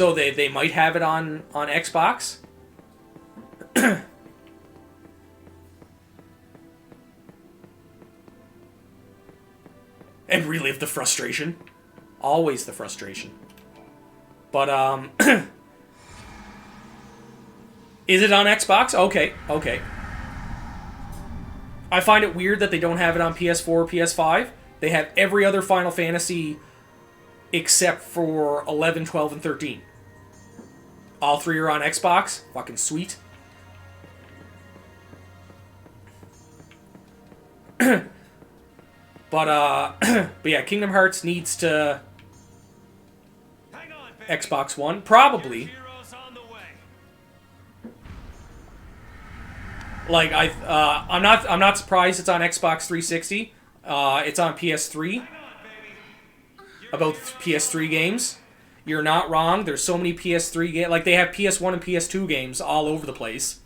So they might have it on Xbox. And relive the frustration. Always the frustration. But, is it on Xbox? Okay, okay. I find it weird that they don't have it on PS4 or PS5. They have every other Final Fantasy except for 11, 12, and 13. All three are on Xbox. Fucking sweet. But yeah, Kingdom Hearts needs to Xbox One, probably. Like I'm not surprised it's on Xbox 360. It's on PS3. About PS3 games, you're not wrong. There's so many PS3 games. Like they have PS1 and PS2 games all over the place.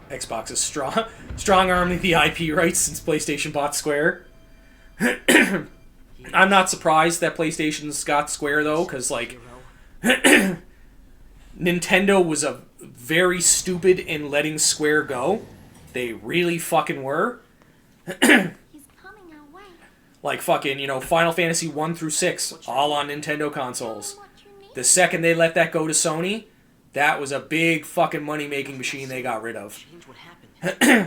Xbox is strong-arming the IP rights since PlayStation bought Square. I'm not surprised that PlayStation's got Square, though, because, like, Nintendo was a very stupid in letting Square go. They really fucking were. He's coming our way. Like, fucking, you know, Final Fantasy 1 through 6, all on Nintendo consoles. The second they let that go to Sony, that was a big fucking money-making machine they got rid of.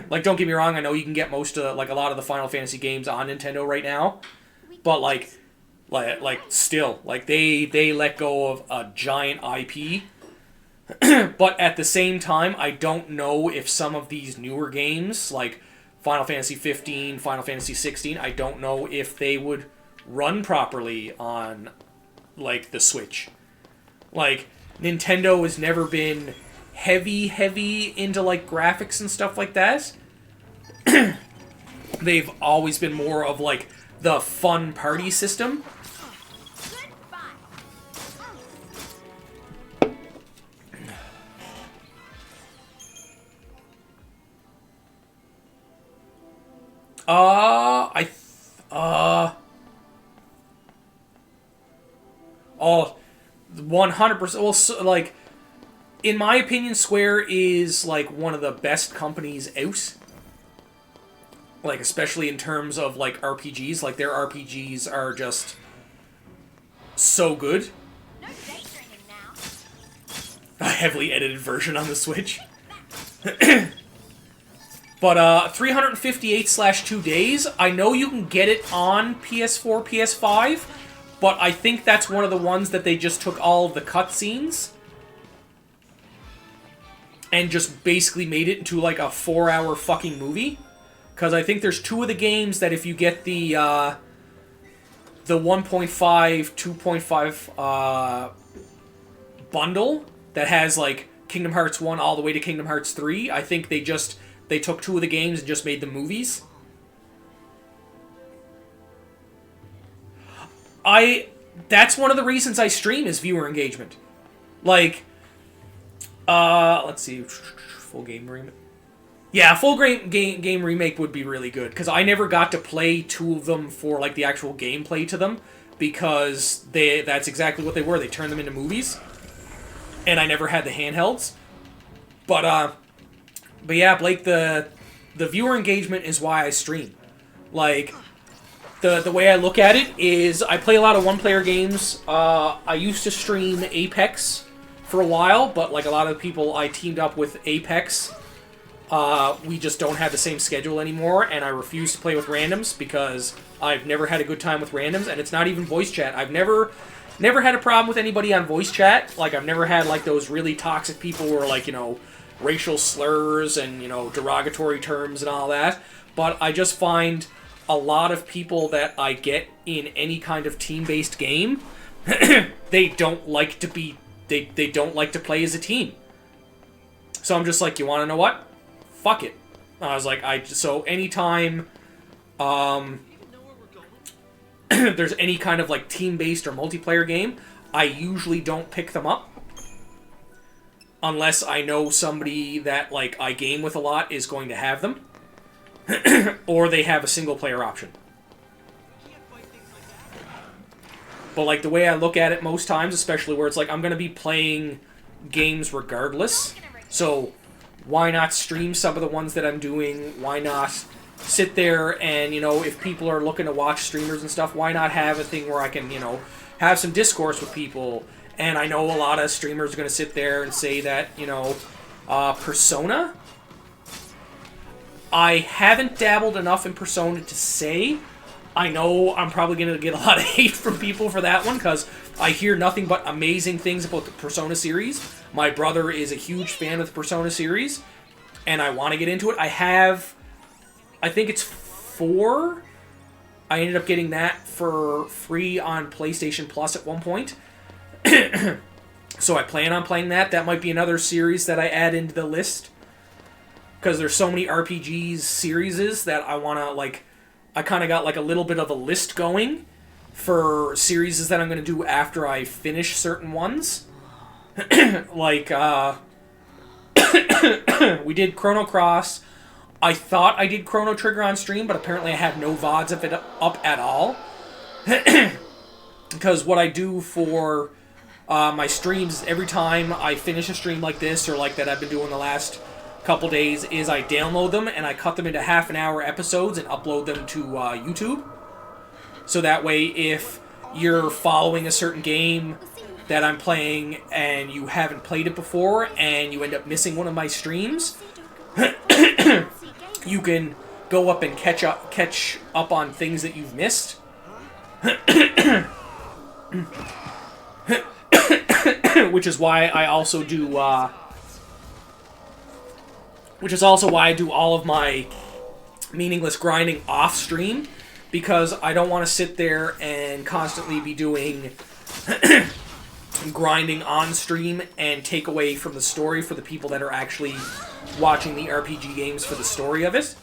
Like, don't get me wrong, I know you can get most of, like, a lot of the Final Fantasy games on Nintendo right now, but, like still, like, they let go of a giant IP, but at the same time, I don't know if some of these newer games, like Final Fantasy 15, Final Fantasy 16, I don't know if they would run properly on, like, the Switch. Like, Nintendo has never been heavy into, like, graphics and stuff like that. They've always been more of, like, the fun party system. Oh, 100%. Well, so, like, in my opinion, Square is, like, one of the best companies out. Like, especially in terms of, like, RPGs. Like, their RPGs are just so good. No daydreaming now. A heavily edited version on the Switch. But, 358/2 days, I know you can get it on PS4, PS5, but I think that's one of the ones that they just took all of the cutscenes and just basically made it into, like, a 4-hour fucking movie. Because I think there's two of the games that if you get the 1.5, 2.5 bundle that has, like, Kingdom Hearts 1 all the way to Kingdom Hearts 3, I think they took two of the games and just made them movies. That's one of the reasons I stream is viewer engagement. Like, let's see, full game remake. Yeah, full game remake would be really good, because I never got to play two of them for, like, the actual gameplay to them, because that's exactly what they were. They turned them into movies, and I never had the handhelds. But yeah, Blake, the viewer engagement is why I stream. Like, the way I look at it is I play a lot of one-player games. I used to stream Apex for a while, but, like, a lot of people I teamed up with Apex, we just don't have the same schedule anymore, and I refuse to play with randoms because I've never had a good time with randoms, and it's not even voice chat. I've never had a problem with anybody on voice chat. Like, I've never had, like, those really toxic people who are, like, you know, racial slurs and, you know, derogatory terms and all that. But I just find a lot of people that I get in any kind of team-based game, they don't like to be... They don't like to play as a team. So I'm just like, you want to know what? Fuck it. I was like, so anytime there's any kind of, like, team-based or multiplayer game, I usually don't pick them up. Unless I know somebody that, like, I game with a lot is going to have them. Or they have a single-player option. But like the way I look at it most times, especially where it's like I'm gonna be playing games regardless, so why not stream some of the ones that I'm doing? Why not sit there and, you know, if people are looking to watch streamers and stuff, why not have a thing where I can, you know, have some discourse with people? And I know a lot of streamers are going to sit there and say that, you know, Persona. I haven't dabbled enough in Persona to say. I know I'm probably going to get a lot of hate from people for that one, because I hear nothing but amazing things about the Persona series. My brother is a huge fan of the Persona series, and I want to get into it. I think it's 4. I ended up getting that for free on PlayStation Plus at one point. So I plan on playing that. That might be another series that I add into the list, because there's so many RPGs series that I want to, like, I kind of got like a little bit of a list going for series that I'm going to do after I finish certain ones. Like, we did Chrono Cross. I thought I did Chrono Trigger on stream, but apparently I have no VODs of it up at all. Because what I do for my streams, every time I finish a stream like this, or like that I've been doing the last couple days, is I download them and I cut them into half-an-hour episodes and upload them to YouTube. So that way, if you're following a certain game that I'm playing and you haven't played it before and you end up missing one of my streams, you can go up and catch up on things that you've missed. Which is why I also do which is also why I do all of my meaningless grinding off stream, because I don't want to sit there and constantly be doing grinding on stream and take away from the story for the people that are actually watching the RPG games for the story of it.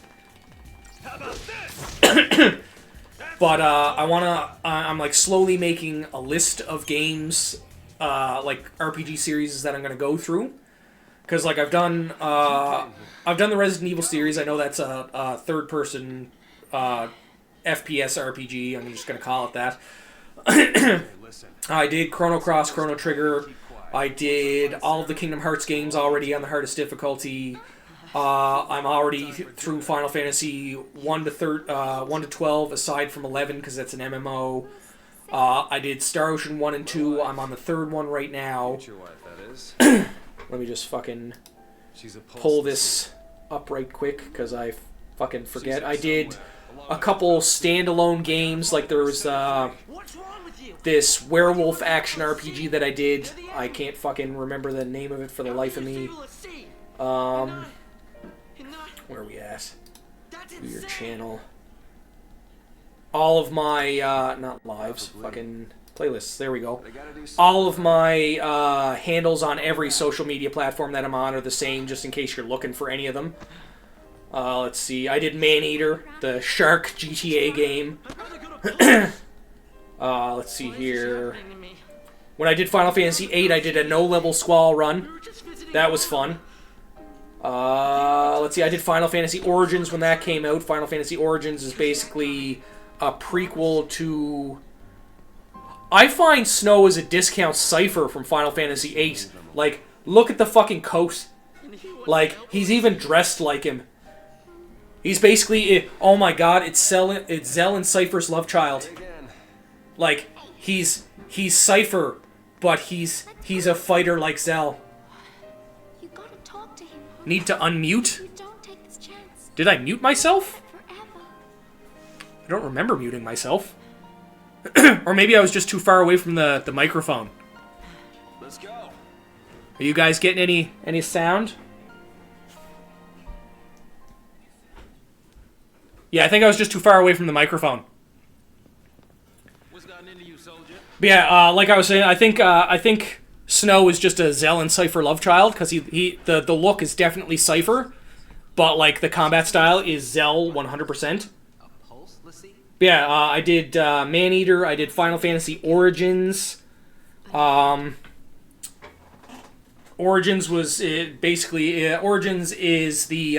But I'm like slowly making a list of games, like RPG series that I'm gonna go through, because like I've done the Resident Evil series. I know that's a third-person FPS RPG. I'm just gonna call it that. I did Chrono Cross, Chrono Trigger. I did all of the Kingdom Hearts games already on the hardest difficulty. I'm already through Final Fantasy 1 to 12, aside from 11, because that's an MMO. I did Star Ocean 1 and 2. I'm on the third one right now. Let me just fucking pull this up right quick, because I fucking forget. I did a couple standalone games, like there was this werewolf action RPG that I did. I can't fucking remember the name of it for the life of me. Where are we at? Your channel. All of my, not lives, fucking playlists. There we go. All of my handles on every social media platform that I'm on are the same, just in case you're looking for any of them. Let's see. I did Maneater, the Shark GTA game. Let's see here. When I did Final Fantasy VIII, I did a no-level Squall run. That was fun. Let's see, I did Final Fantasy Origins when that came out. Final Fantasy Origins is basically a prequel to... I find Snow as a discount Cypher from Final Fantasy VIII. Like, look at the fucking coat. Like, he's even dressed like him. He's basically... Oh my god, it's Zell and Cypher's love child. Like, he's Cypher, but he's a fighter like Zell. You gotta talk to him. Need to unmute? You don't take this chance. Did I mute myself? Forever. I don't remember muting myself. Or maybe I was just too far away from the microphone. Let's go. Are you guys getting any sound? Yeah, I think I was just too far away from the microphone. What's gotten into you, soldier? But yeah, like I was saying, I think Snow is just a Zell and Cypher love child, because the look is definitely Cypher, but like the combat style is Zell 100%. A pulse, let's see. But yeah, I did Maneater. I did Final Fantasy Origins. Origins was basically Origins is the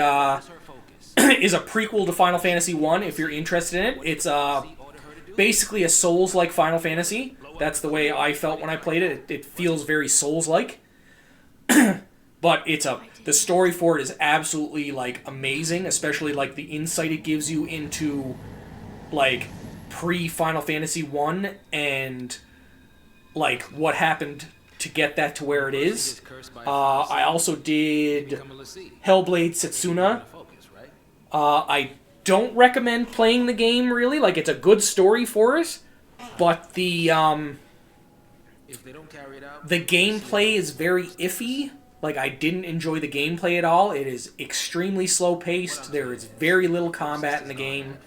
is a prequel to Final Fantasy 1. If you're interested in it, it's basically a Souls-like Final Fantasy, That's the way I felt when I played it. It feels very Souls-like. But the story for it is absolutely, like, amazing, especially, like, the insight it gives you into, like, pre-Final Fantasy 1 and, like, what happened to get that to where it is. I also did Hellblade Setsuna. I don't recommend playing the game, really. Like, it's a good story for it, but the gameplay is very iffy. Like, I didn't enjoy the gameplay at all. It is extremely slow-paced. There is very little combat in the game.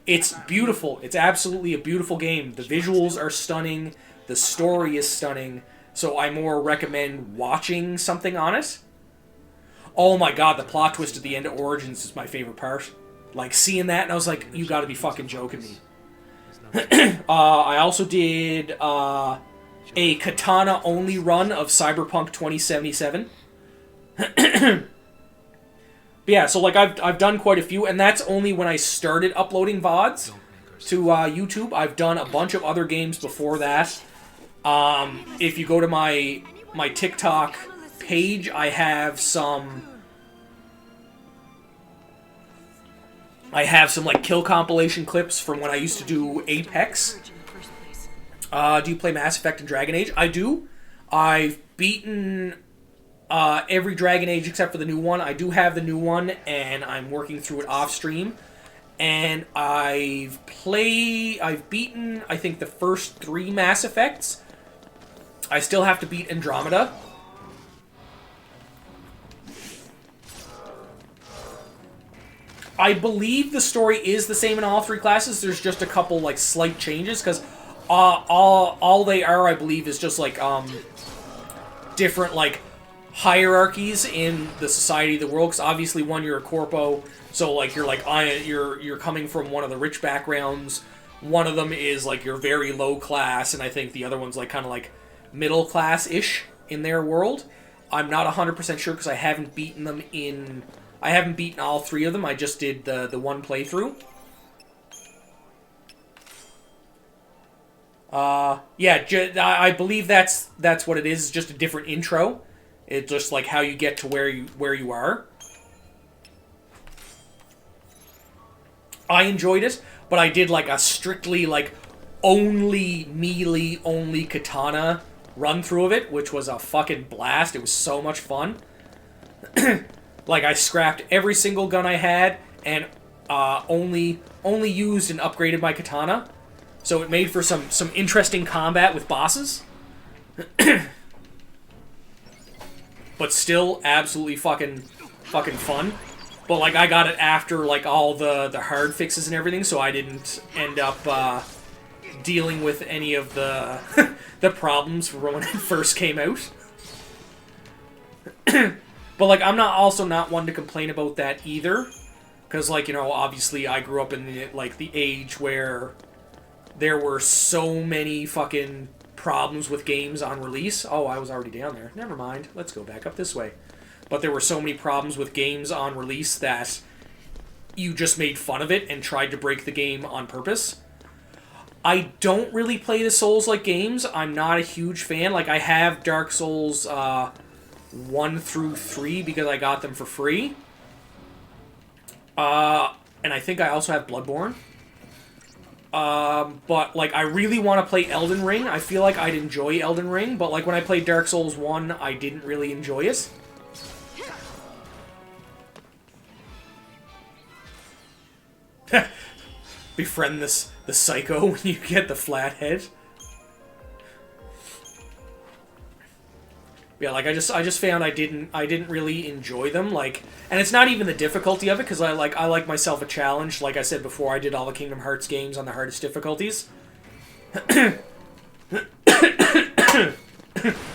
It's beautiful. It's absolutely a beautiful game. The visuals are stunning. The story is stunning. So I more recommend watching something on it. Oh my god, the plot twist at the end of Origins is my favorite part. Like, seeing that, and I was like, you gotta be fucking joking me. I also did a katana-only run of Cyberpunk 2077. But yeah, so like I've done quite a few, and that's only when I started uploading VODs to YouTube. I've done a bunch of other games before that. If you go to my TikTok page, I have some like kill compilation clips from when I used to do Apex. Do you play Mass Effect and Dragon Age? I do. I've beaten every Dragon Age except for the new one. I do have the new one, and I'm working through it off stream. And I've beaten, I think, the first 3 Mass Effects. I still have to beat Andromeda. I believe the story is the same in all 3 classes. There's just a couple, like, slight changes, because all they are, I believe, is just, like, different, like, hierarchies in the society of the world. Because obviously, one, you're a corpo, so, like, you're coming from one of the rich backgrounds. One of them is, like, you're very low class, and I think the other one's, like, kind of, like, middle class-ish in their world. I'm not 100% sure, because I haven't beaten them in... I haven't beaten all 3 of them. I just did the one playthrough. Yeah, I believe that's what it is. It's just a different intro. It's just like how you get to where you are. I enjoyed it, but I did like a strictly like only melee, only katana run through of it, which was a fucking blast. It was so much fun. Like, I scrapped every single gun I had, and only used and upgraded my katana. So it made for some interesting combat with bosses. But still absolutely fucking fun. But, like, I got it after, like, all the hard fixes and everything, so I didn't end up dealing with any of the the problems when it first came out. But, like, I'm not one to complain about that either. Because, like, you know, obviously I grew up in the age where there were so many fucking problems with games on release. Oh, I was already down there. Never mind. Let's go back up this way. But there were so many problems with games on release that you just made fun of it and tried to break the game on purpose. I don't really play the Souls-like games. I'm not a huge fan. Like, I have Dark Souls 1 through 3 because I got them for free. And I think I also have Bloodborne. But, like, I really want to play Elden Ring. I feel like I'd enjoy Elden Ring, but, like, when I played Dark Souls 1, I didn't really enjoy it. Befriend the psycho when you get the flathead. Yeah, like, I just found I didn't really enjoy them, like, and it's not even the difficulty of it, because I like myself a challenge. Like I said before, I did all the Kingdom Hearts games on the hardest difficulties. I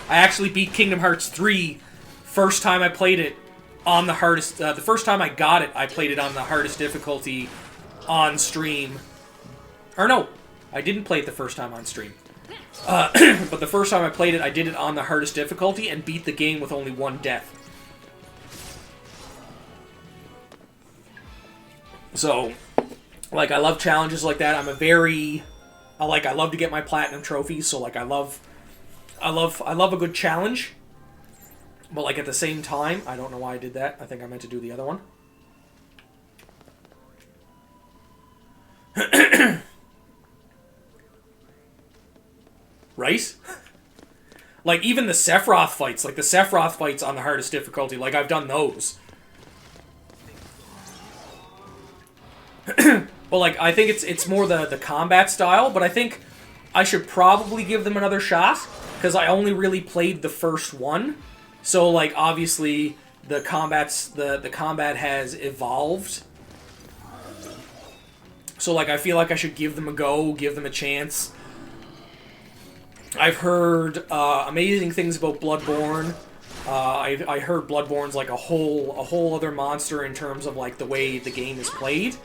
actually beat Kingdom Hearts 3 first time I played it on the hardest, the first time I got it, I played it on the hardest difficulty on stream. Or no, I didn't play it the first time on stream. But the first time I played it, I did it on the hardest difficulty and beat the game with only 1 death. So, like, I love challenges like that. I'm a very I love to get my platinum trophies, so like I love a good challenge. But like at the same time, I don't know why I did that. I think I meant to do the other one. Right? Like even the Sephiroth fights, like the Sephiroth fights on the hardest difficulty, like I've done those. But like I think it's more the combat style, but I think I should probably give them another shot because I only really played the first one. So like obviously the combat has evolved. So like I feel like I should give them a go, give them a chance. I've heard amazing things about Bloodborne. I heard Bloodborne's like a whole other monster in terms of like the way the game is played,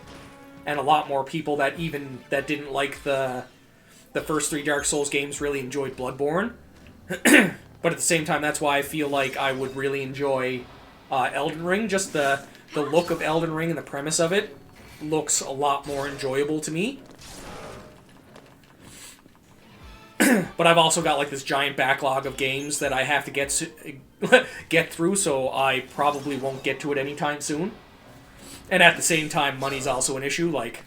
and a lot more people that didn't like the first 3 Dark Souls games really enjoyed Bloodborne. But at the same time, that's why I feel like I would really enjoy Elden Ring. Just the look of Elden Ring and the premise of it looks a lot more enjoyable to me. But I've also got like this giant backlog of games that I have to get through, so I probably won't get to it anytime soon. And at the same time, money's also an issue. Like,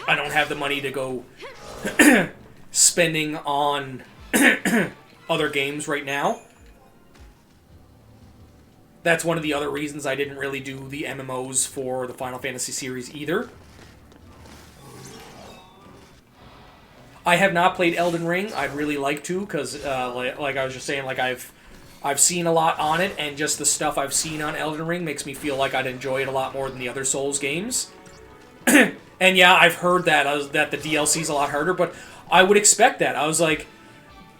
I don't have the money to go spending on other games right now. That's one of the other reasons I didn't really do the MMOs for the Final Fantasy series either. I have not played Elden Ring. I'd really like to, because like I was just saying, like I've seen a lot on it, and just the stuff I've seen on Elden Ring makes me feel like I'd enjoy it a lot more than the other Souls games. And yeah, I've heard that that the DLC's a lot harder, but I would expect that. I was like,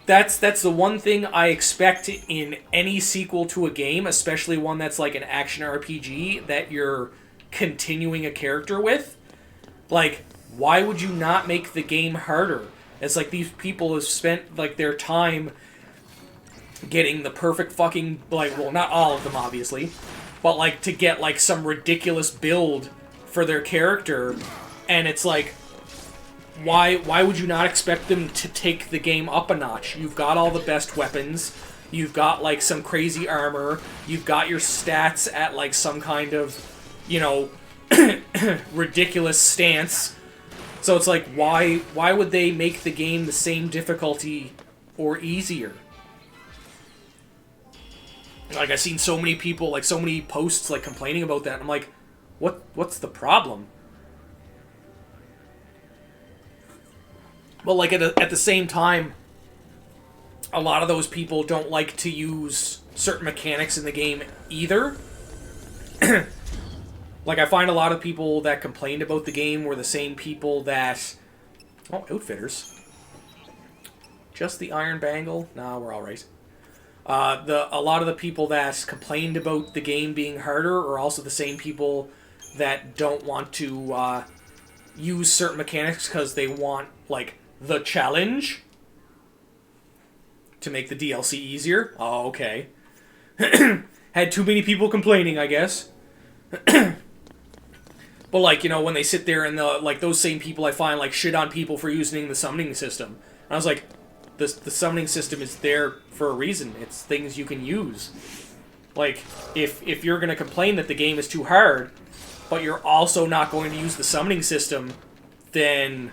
that's the one thing I expect in any sequel to a game, especially one that's like an action RPG that you're continuing a character with. Like, why would you not make the game harder? It's like these people have spent like their time getting the perfect fucking, like, well, not all of them obviously, but like to get like some ridiculous build for their character, and it's like, why would you not expect them to take the game up a notch? You've got all the best weapons, you've got like some crazy armor, you've got your stats at like some kind of, you know, ridiculous stance. So it's like, why would they make the game the same difficulty or easier? Like, I've seen so many people, like, so many posts, like, complaining about that. And I'm like, what's the problem? But, like, at the same time, a lot of those people don't like to use certain mechanics in the game either. Like, I find a lot of people that complained about the game were the same people that... Oh, Outfitters. Just the iron bangle? Nah, we're alright. A lot of the people that complained about the game being harder are also the same people that don't want to use certain mechanics because they want, like, the challenge to make the DLC easier. Oh, okay. Had too many people complaining, I guess. But, like, you know, when they sit there and, like, those same people I find, like, shit on people for using the summoning system. And I was like, the summoning system is there for a reason. It's things you can use. Like, if you're going to complain that the game is too hard, but you're also not going to use the summoning system, then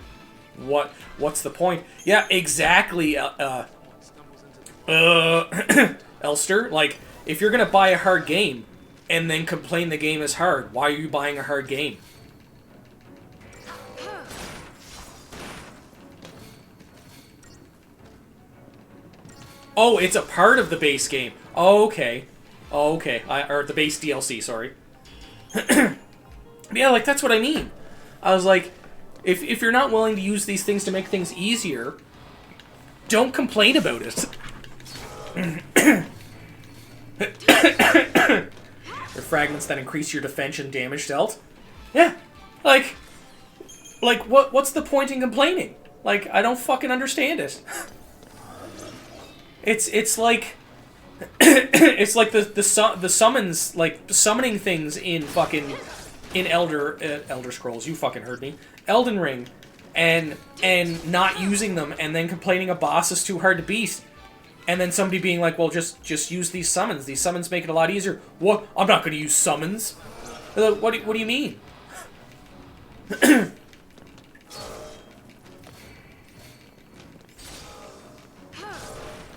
what's the point? Yeah, exactly, Elster. Like, if you're going to buy a hard game and then complain the game is hard, why are you buying a hard game? Oh, it's a part of the base game. Oh, okay. Oh, okay. Or the base DLC, sorry. Yeah, like, that's what I mean. I was like, if you're not willing to use these things to make things easier, don't complain about it. They're fragments that increase your defense and damage dealt. Yeah. Like what's the point in complaining? Like, I don't fucking understand it. It's like it's like the summons, like summoning things in fucking Elder Scrolls. You fucking heard me. Elden Ring, and not using them, and then complaining a boss is too hard to beat, and then somebody being like, well, just use these summons. These summons make it a lot easier. What? I'm not going to use summons. What do you mean?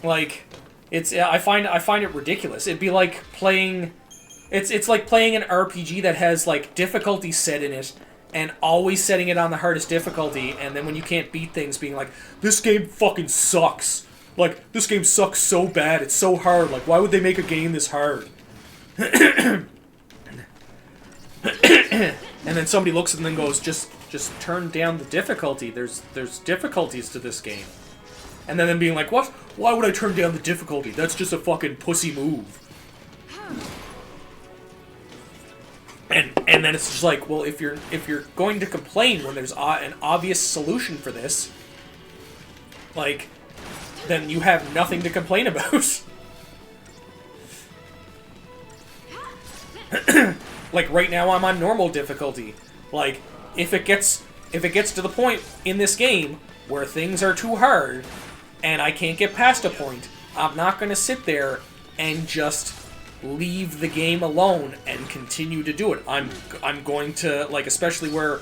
Like, I find it ridiculous. It'd be like playing, it's like playing an RPG that has like difficulty set in it, and always setting it on the hardest difficulty, and then when you can't beat things, being like, this game fucking sucks. Like, this game sucks so bad. It's so hard. Like, why would they make a game this hard? And then somebody looks at them and goes, just turn down the difficulty. There's difficulties to this game. And then them being like, what? Why would I turn down the difficulty? That's just a fucking pussy move. And then it's just like, well, if you're going to complain when there's an obvious solution for this, like, then you have nothing to complain about. Like, right now I'm on normal difficulty. Like, if it gets to the point in this game where things are too hard and I can't get past a point, I'm not going to sit there and just leave the game alone and continue to do it. I'm going to, like, especially where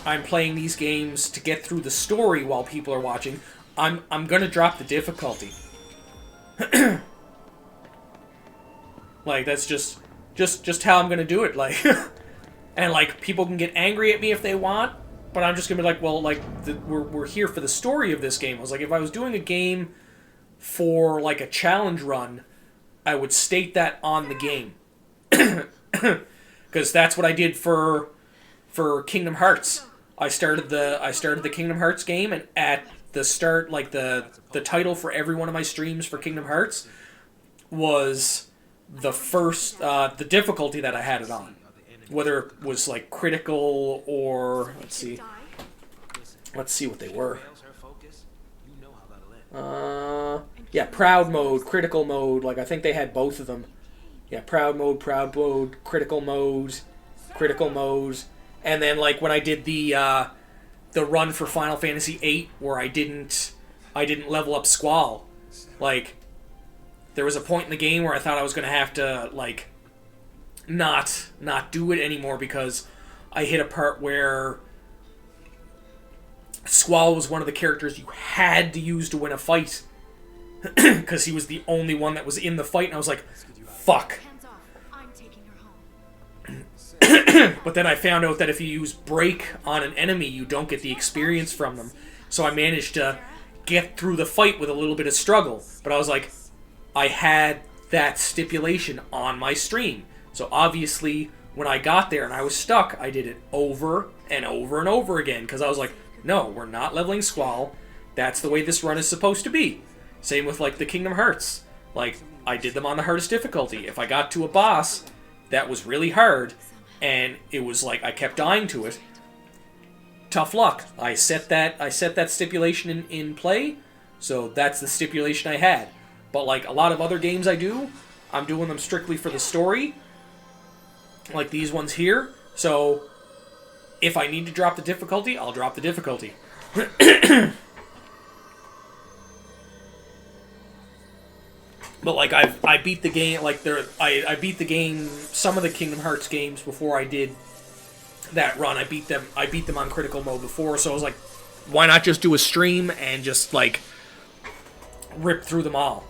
I'm playing these games to get through the story while people are watching, I'm going to drop the difficulty. Like, that's just how I'm going to do it, like. And, like, people can get angry at me if they want, but I'm just going to be like, well, like, we're here for the story of this game. I was like, if I was doing a game for, like, a challenge run, I would state that on the game. Because that's what I did for Kingdom Hearts. I started the Kingdom Hearts game, and at the start, like, the title for every one of my streams for Kingdom Hearts was the first, the difficulty that I had it on. Whether it was, like, critical or, let's see what they were. Yeah, proud mode, critical mode, like, I think they had both of them. Yeah, proud mode, critical mode, and then, like, when I did the run for Final Fantasy VIII, where I didn't level up Squall, like, there was a point in the game where I thought I was going to have to, like, not do it anymore because I hit a part where Squall was one of the characters you had to use to win a fight. Because he was the only one that was in the fight, and I was like, fuck. Hands off. I'm taking her home. But then I found out that if you use break on an enemy, you don't get the experience from them. So I managed to get through the fight with a little bit of struggle. But I was like, I had that stipulation on my stream. So obviously, when I got there and I was stuck, I did it over and over and over again. Because I was like, no, we're not leveling Squall. That's the way this run is supposed to be. Same with, like, the Kingdom Hearts. Like, I did them on the hardest difficulty. If I got to a boss that was really hard, and it was like I kept dying to it, tough luck. I set that stipulation in play, so that's the stipulation I had. But, like, a lot of other games I'm doing them strictly for the story, like these ones here. So, if I need to drop the difficulty, I'll drop the difficulty. But, like, I beat the game, like, I beat the game, some of the Kingdom Hearts games before I did that run. I beat them on critical mode before, so I was like, why not just do a stream and just, like, rip through them all?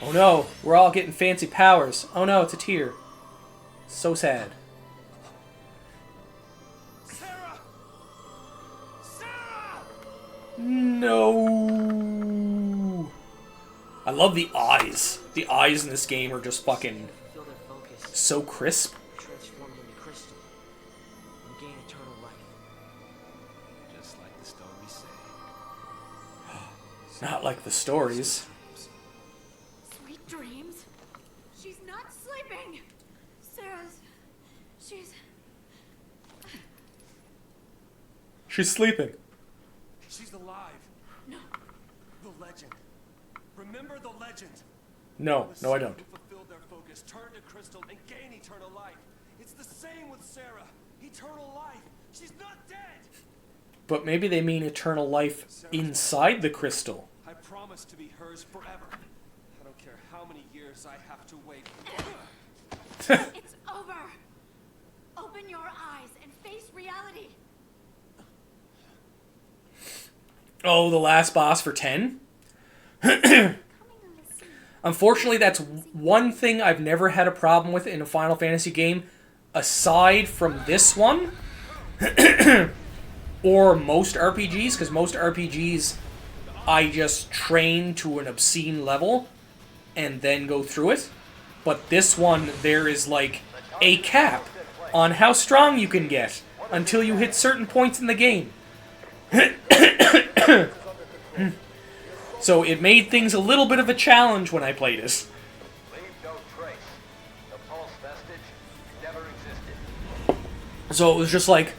Oh no, we're all getting fancy powers. Oh no, it's a tear. So sad. Sarah! No. I love the eyes. The eyes in this game are just fucking Feel their focus, so crisp. transformed into crystal, and gain eternal life. Just like the story said. Not like the stories. Sweet dreams? She's not sleeping! She's sleeping. She's alive. No. The legend. Remember the legend. No, no I don't. Who fulfilled their focus, turned to crystal, and gain eternal life. It's the same with Sarah. Eternal life. She's not dead. But maybe they mean eternal life inside the crystal. I promise to be hers forever. I don't care how many years I have to wait. It's over. Open your eyes and face reality. Oh, the last boss for 10? Coming on the scene. Unfortunately, that's one thing I've never had a problem with in a Final Fantasy game, aside from this one, or most RPGs, because most RPGs, I just train to an obscene level, and then go through it. But this one, there is like a cap on how strong you can get, until you hit certain points in the game. So it made things a little bit of a challenge when I played it. Leave no trace. The pulse vestige never existed. So it was just like,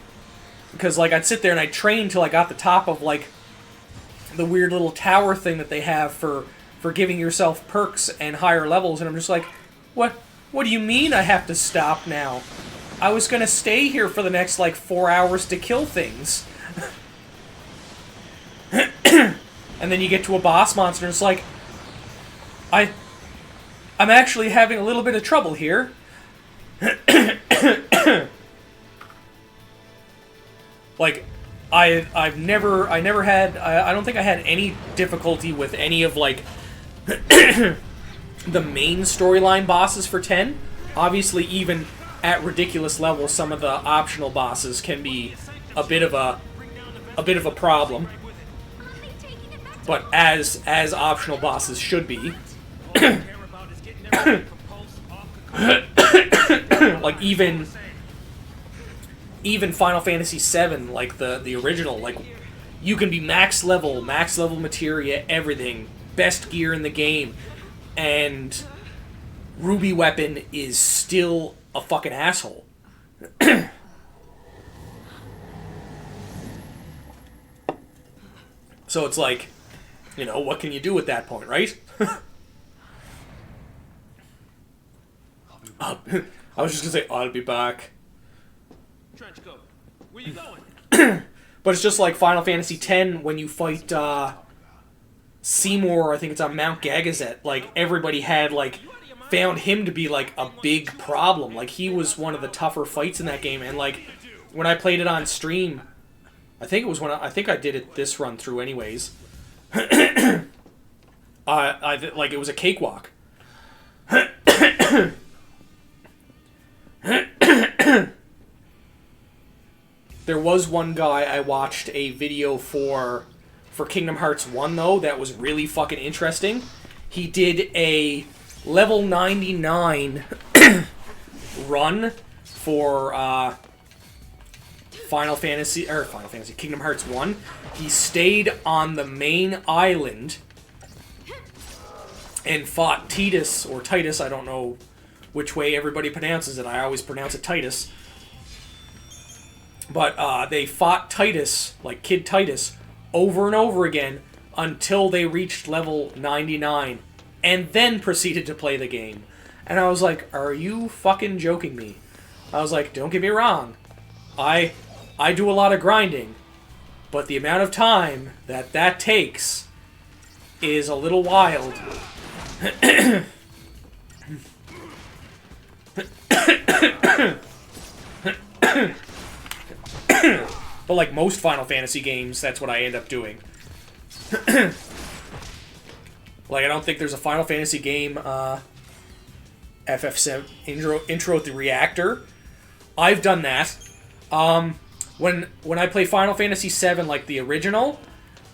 because like I'd sit there and I'd train till I got the top of like the weird little tower thing that they have for giving yourself perks and higher levels, and I'm just like, what do you mean I have to stop now? I was gonna stay here for the next like 4 hours to kill things. And then you get to a boss monster and it's like, I'm actually having a little bit of trouble here. Like, I never had, I don't think I had any difficulty with any of like the main storyline bosses for 10. Obviously, even at ridiculous levels, some of the optional bosses can be a bit of a problem. But as optional bosses should be. Like even Final Fantasy VII, like the original, like you can be max level materia, everything, best gear in the game, and Ruby Weapon is still a fucking asshole. So it's like, you know, what can you do at that point, right? I was just gonna say, I'll be back. Trench coat. Where you going? But it's just like Final Fantasy X when you fight Seymour, I think it's on Mount Gagazet. Like, everybody had, like, found him to be, like, a big problem. Like, he was one of the tougher fights in that game. And, like, when I played it on stream, I think I did it this run through anyways. Like, it was a cakewalk. There was one guy I watched a video for Kingdom Hearts 1, though, that was really fucking interesting. He did a level 99 run for Kingdom Hearts 1. He stayed on the main island and fought Titus, or Titus, I don't know which way everybody pronounces it. I always pronounce it Titus. But they fought Titus, like Kid Titus, over and over again until they reached level 99, and then proceeded to play the game. And I was like, are you fucking joking me? I was like, don't get me wrong. I do a lot of grinding, but the amount of time that takes is a little wild. But like most Final Fantasy games, that's what I end up doing. Like, I don't think there's a Final Fantasy game, FF7 intro at the reactor. I've done that. When I play Final Fantasy VII, like the original,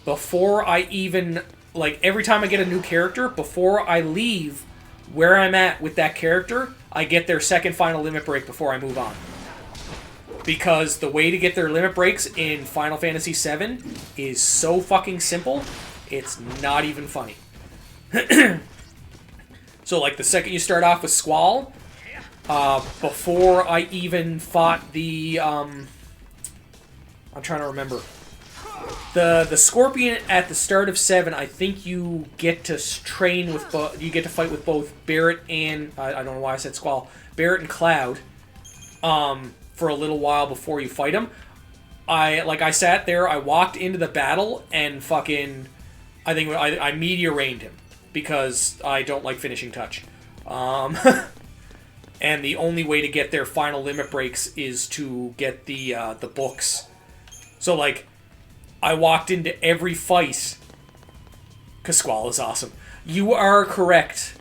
before I even, like, every time I get a new character, before I leave where I'm at with that character, I get their second final limit break before I move on. Because the way to get their limit breaks in Final Fantasy VII is so fucking simple, it's not even funny. So, like, the second you start off with Squall, before I even fought the, I'm trying to remember. The Scorpion at the start of 7, I think you get to train with, you get to fight with both Barret and, I don't know why I said Squall, Barret and Cloud, for a little while before you fight him. I sat there, I walked into the battle, and fucking, I think I meteor rained him, because I don't like finishing touch. And the only way to get their final limit breaks is to get the books. So, like, I walked into every fight, because Squall is awesome. You are correct.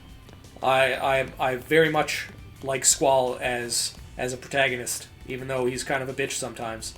I very much like Squall as a protagonist, even though he's kind of a bitch sometimes.